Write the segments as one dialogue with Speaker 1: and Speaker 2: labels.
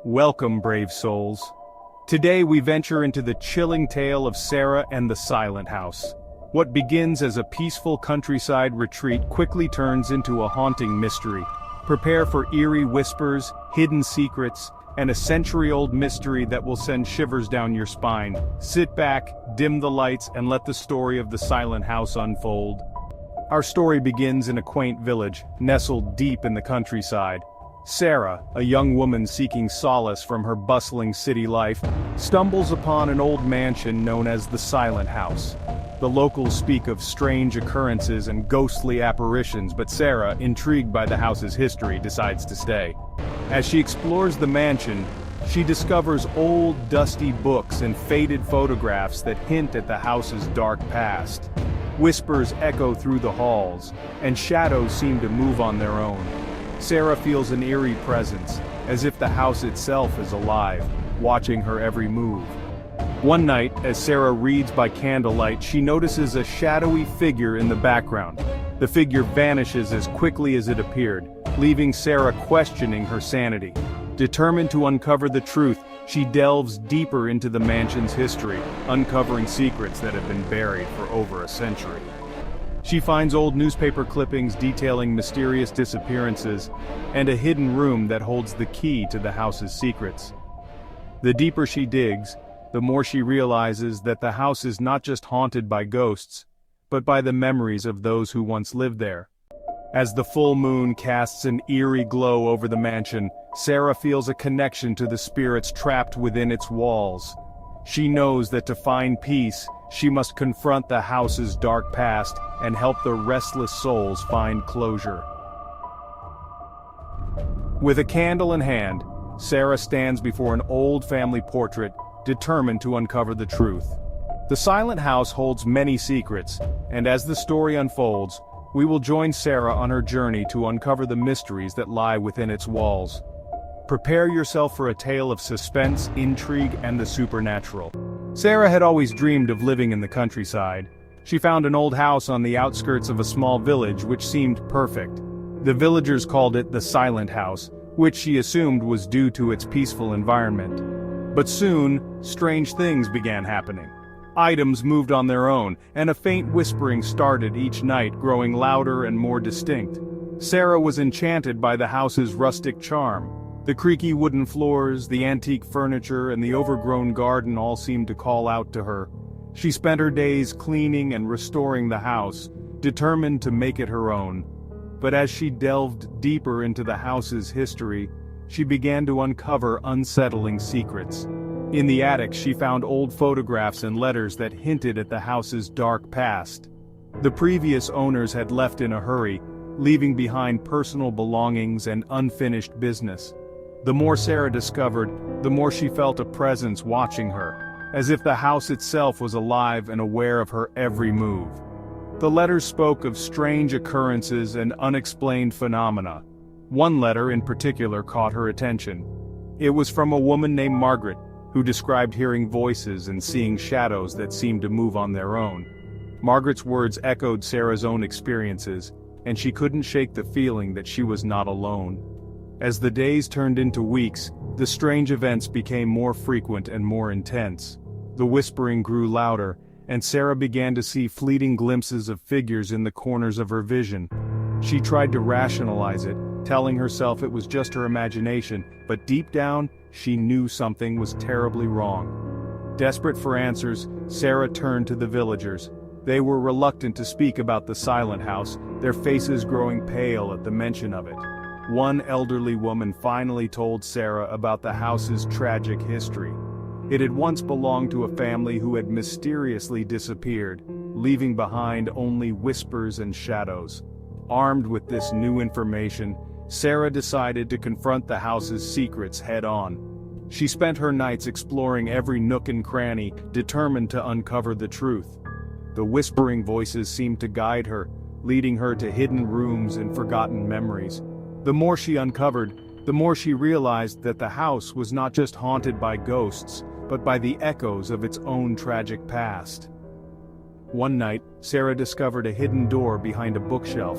Speaker 1: Welcome, brave souls. Today we venture into the chilling tale of Sarah and the Silent House. What begins as a peaceful countryside retreat quickly turns into a haunting mystery. Prepare for eerie whispers, hidden secrets, and a century-old mystery that will send shivers down your spine. Sit back, dim the lights, and let the story of the Silent House unfold. Our story begins in a quaint village, nestled deep in the countryside. Sarah, a young woman seeking solace from her bustling city life, stumbles upon an old mansion known as the Silent House. The locals speak of strange occurrences and ghostly apparitions, but Sarah, intrigued by the house's history, decides to stay. As she explores the mansion, she discovers old, dusty books and faded photographs that hint at the house's dark past. Whispers echo through the halls, and shadows seem to move on their own. Sarah feels an eerie presence, as if the house itself is alive, watching her every move. One night, as Sarah reads by candlelight, she notices a shadowy figure in the background. The figure vanishes as quickly as it appeared, leaving Sarah questioning her sanity. Determined to uncover the truth, she delves deeper into the mansion's history, uncovering secrets that have been buried for over a century. She finds old newspaper clippings detailing mysterious disappearances, and a hidden room that holds the key to the house's secrets. The deeper she digs, the more she realizes that the house is not just haunted by ghosts, but by the memories of those who once lived there. As the full moon casts an eerie glow over the mansion, Sarah feels a connection to the spirits trapped within its walls. She knows that to find peace, she must confront the house's dark past and help the restless souls find closure. With a candle in hand, Sarah stands before an old family portrait, determined to uncover the truth. The Silent House holds many secrets, and as the story unfolds, we will join Sarah on her journey to uncover the mysteries that lie within its walls. Prepare yourself for a tale of suspense, intrigue, and the supernatural. Sarah had always dreamed of living in the countryside. She found an old house on the outskirts of a small village which seemed perfect. The villagers called it the Silent House, which she assumed was due to its peaceful environment. But soon, strange things began happening. Items moved on their own, and a faint whispering started each night, growing louder and more distinct. Sarah was enchanted by the house's rustic charm. The creaky wooden floors, the antique furniture, and the overgrown garden all seemed to call out to her. She spent her days cleaning and restoring the house, determined to make it her own. But as she delved deeper into the house's history, she began to uncover unsettling secrets. In the attic, she found old photographs and letters that hinted at the house's dark past. The previous owners had left in a hurry, leaving behind personal belongings and unfinished business. The more Sarah discovered, the more she felt a presence watching her, as if the house itself was alive and aware of her every move. The letters spoke of strange occurrences and unexplained phenomena. One letter in particular caught her attention. It was from a woman named Margaret, who described hearing voices and seeing shadows that seemed to move on their own. Margaret's words echoed Sarah's own experiences, and she couldn't shake the feeling that she was not alone. As the days turned into weeks, the strange events became more frequent and more intense. The whispering grew louder, and Sarah began to see fleeting glimpses of figures in the corners of her vision. She tried to rationalize it, telling herself it was just her imagination, but deep down, she knew something was terribly wrong. Desperate for answers, Sarah turned to the villagers. They were reluctant to speak about the Silent House, their faces growing pale at the mention of it. One elderly woman finally told Sarah about the house's tragic history. It had once belonged to a family who had mysteriously disappeared, leaving behind only whispers and shadows. Armed with this new information, Sarah decided to confront the house's secrets head-on. She spent her nights exploring every nook and cranny, determined to uncover the truth. The whispering voices seemed to guide her, leading her to hidden rooms and forgotten memories. The more she uncovered, the more she realized that the house was not just haunted by ghosts, but by the echoes of its own tragic past. One night, Sarah discovered a hidden door behind a bookshelf.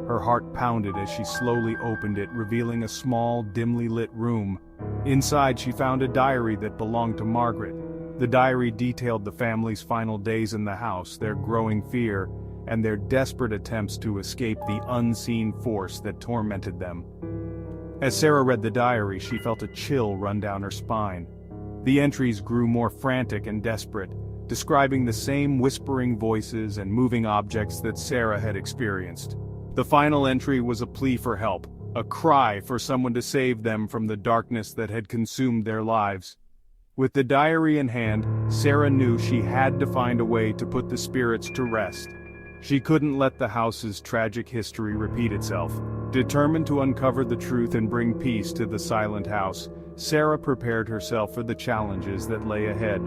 Speaker 1: Her heart pounded as she slowly opened it, revealing a small, dimly lit room. Inside she found a diary that belonged to Margaret. The diary detailed the family's final days in the house, their growing fear, and their desperate attempts to escape the unseen force that tormented them. As Sarah read the diary, she felt a chill run down her spine. The entries grew more frantic and desperate, describing the same whispering voices and moving objects that Sarah had experienced. The final entry was a plea for help, a cry for someone to save them from the darkness that had consumed their lives. With the diary in hand, Sarah knew she had to find a way to put the spirits to rest. She couldn't let the house's tragic history repeat itself. Determined to uncover the truth and bring peace to the silent house, Sarah prepared herself for the challenges that lay ahead.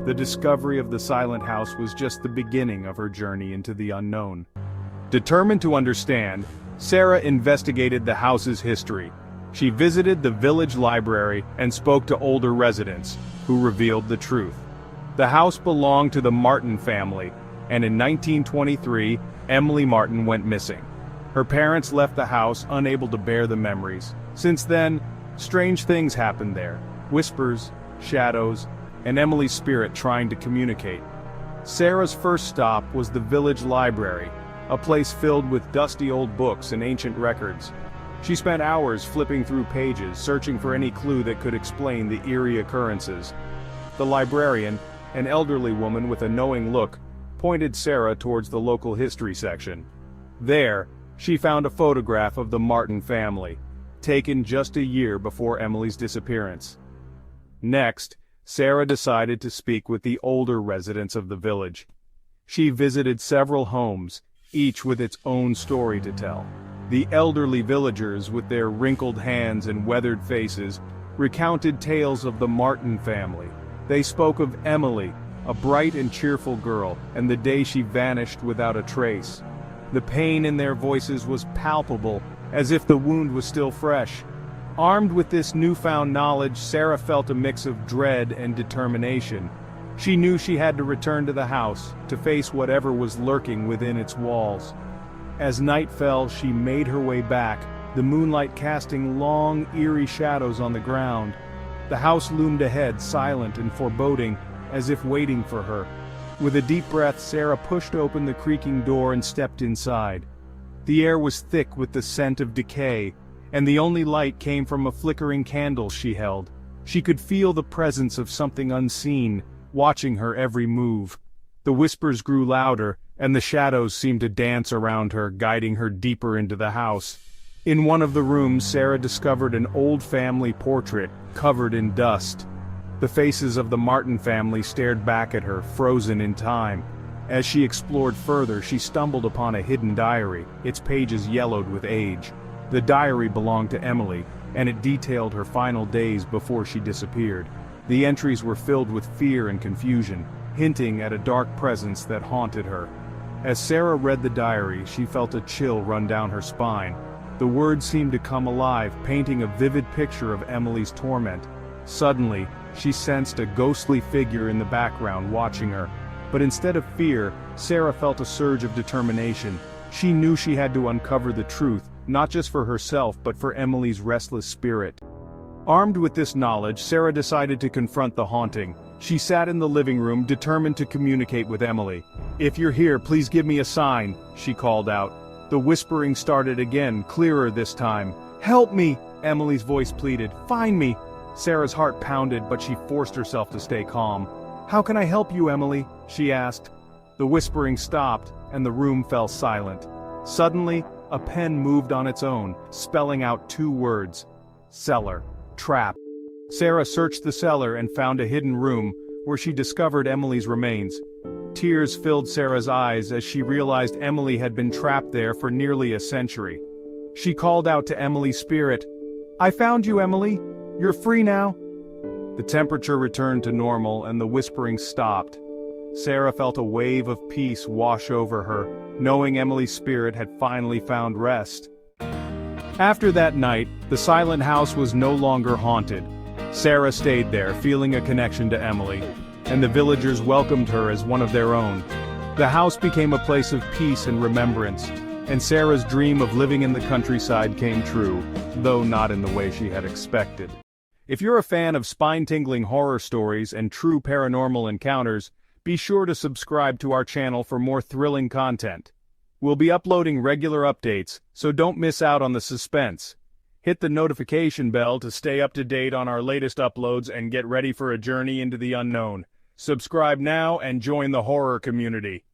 Speaker 1: The discovery of the silent house was just the beginning of her journey into the unknown. Determined to understand, Sarah investigated the house's history. She visited the village library and spoke to older residents, who revealed the truth. The house belonged to the Martin family, and in 1923, Emily Martin went missing. Her parents left the house unable to bear the memories. Since then, strange things happened there. Whispers, shadows, and Emily's spirit trying to communicate. Sarah's first stop was the village library, a place filled with dusty old books and ancient records. She spent hours flipping through pages, searching for any clue that could explain the eerie occurrences. The librarian, an elderly woman with a knowing look, pointed Sarah towards the local history section. There, she found a photograph of the Martin family, taken just a year before Emily's disappearance. Next, Sarah decided to speak with the older residents of the village. She visited several homes, each with its own story to tell. The elderly villagers, with their wrinkled hands and weathered faces, recounted tales of the Martin family. They spoke of Emily, a bright and cheerful girl, and the day she vanished without a trace. The pain in their voices was palpable, as if the wound was still fresh. Armed with this newfound knowledge, Sarah felt a mix of dread and determination. She knew she had to return to the house, to face whatever was lurking within its walls. As night fell, she made her way back, the moonlight casting long, eerie shadows on the ground. The house loomed ahead, silent and foreboding, as if waiting for her. With a deep breath, Sarah pushed open the creaking door and stepped inside. The air was thick with the scent of decay, and the only light came from a flickering candle she held. She could feel the presence of something unseen, watching her every move. The whispers grew louder, and the shadows seemed to dance around her, guiding her deeper into the house. In one of the rooms, Sarah discovered an old family portrait, covered in dust. The faces of the Martin family stared back at her, frozen in time. As she explored further, she stumbled upon a hidden diary, its pages yellowed with age. The diary belonged to Emily, and it detailed her final days before she disappeared. The entries were filled with fear and confusion, hinting at a dark presence that haunted her. As Sarah read the diary, she felt a chill run down her spine. The words seemed to come alive, painting a vivid picture of Emily's torment. Suddenly, she sensed a ghostly figure in the background watching her. But instead of fear, Sarah felt a surge of determination. She knew she had to uncover the truth, not just for herself but for Emily's restless spirit. Armed with this knowledge, Sarah decided to confront the haunting. She sat in the living room, determined to communicate with Emily. "If you're here, please give me a sign," she called out. The whispering started again, clearer this time. "Help me!" Emily's voice pleaded. "Find me!" Sarah's heart pounded, but she forced herself to stay calm. "How can I help you, Emily?" she asked. The whispering stopped, and the room fell silent. Suddenly, a pen moved on its own, spelling out two words: cellar. Trap. Sarah searched the cellar and found a hidden room, where she discovered Emily's remains. Tears filled Sarah's eyes as she realized Emily had been trapped there for nearly a century. She called out to Emily's spirit, "I found you, Emily. You're free now." The temperature returned to normal and the whispering stopped. Sarah felt a wave of peace wash over her, knowing Emily's spirit had finally found rest. After that night, the silent house was no longer haunted. Sarah stayed there, feeling a connection to Emily, and the villagers welcomed her as one of their own. The house became a place of peace and remembrance, and Sarah's dream of living in the countryside came true, though not in the way she had expected. If you're a fan of spine-tingling horror stories and true paranormal encounters, be sure to subscribe to our channel for more thrilling content. We'll be uploading regular updates, so don't miss out on the suspense. Hit the notification bell to stay up to date on our latest uploads and get ready for a journey into the unknown. Subscribe now and join the horror community.